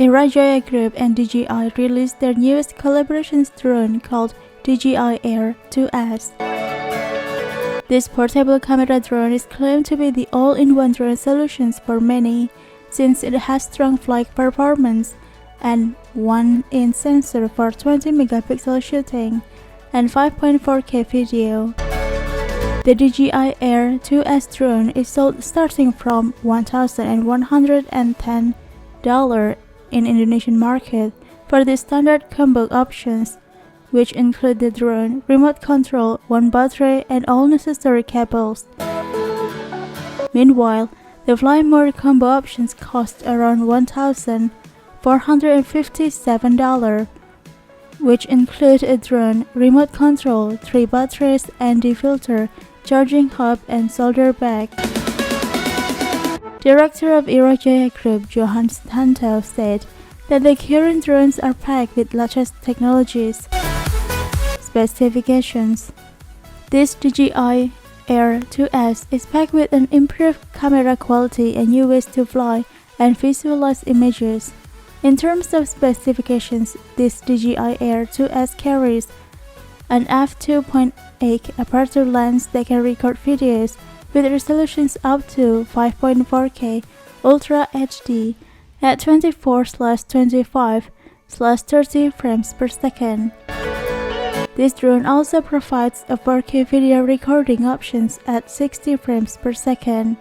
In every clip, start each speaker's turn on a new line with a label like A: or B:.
A: Erajaya Group and DJI released their newest collaboration drone called DJI Air 2S. This portable camera drone is claimed to be the all-in-one drone solution for many, since it has strong flight performance and 1-inch sensor for 20-megapixel shooting and 5.4K video. The DJI Air 2S drone is sold starting from $1,110 in Indonesian market for the standard combo options, which include the drone, remote control, one battery, and all necessary cables. Meanwhile, the fly mode combo options cost around $1,457, which include a drone, remote control, 3 batteries, ND filter, charging hub, and solder bag. Director of Erajaya Group, DjohanSutanto, said that the current drones are packed with latest technologies. Specifications. This DJI Air 2S is packed with an improved camera quality and new ways to fly and visualize images. In terms of specifications, this DJI Air 2S carries an f2.8 aperture lens that can record videos with resolutions up to 5.4K Ultra HD at 24/25/30 frames per second. This drone also provides a 4K video recording options at 60 frames per second.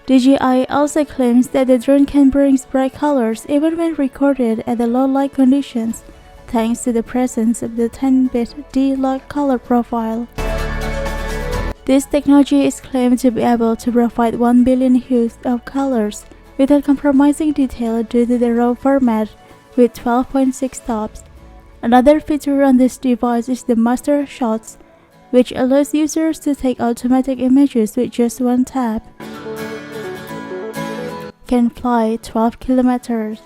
A: DJI also claims that the drone can bring bright colors even when recorded at the low light conditions, thanks to the presence of the 10-bit D-Log color profile. This technology is claimed to be able to provide 1 billion hues of colors without compromising detail due to the RAW format with 12.6 stops. Another feature on this device is the MasterShots, which allows users to take automatic images with just one tap. Can fly 12 kilometers.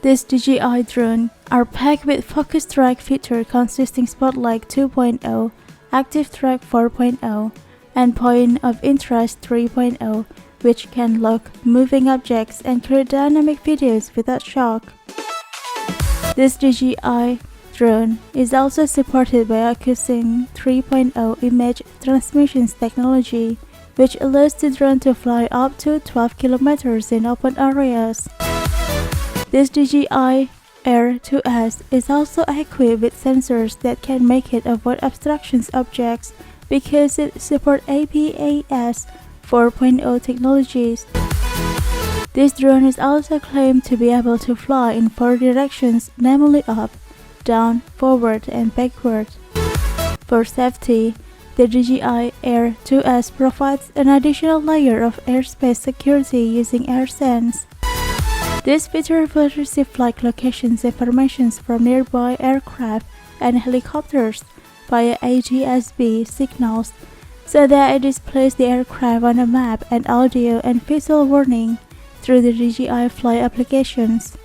A: This DJI drone are packed with focus track feature consisting Spotlight 2.0, Active Track 4.0, and Point of Interest 3.0, which can lock moving objects and create dynamic videos without shock. This DJI drone is also supported by Accusing 3.0 image transmissions technology, which allows the drone to fly up to 12 kilometers in open areas. This DJI Air 2S is also equipped with sensors that can make it avoid obstructions objects because it supports APAS 4.0 technologies. This drone is also claimed to be able to fly in 4 directions, namely up, down, forward, and backward. For safety, the DJI Air 2S provides an additional layer of airspace security using AirSense. This feature will receive flight locations information from nearby aircraft and helicopters via ADS-B signals, so that it displays the aircraft on a map and audio and visual warning through the DJI Fly applications.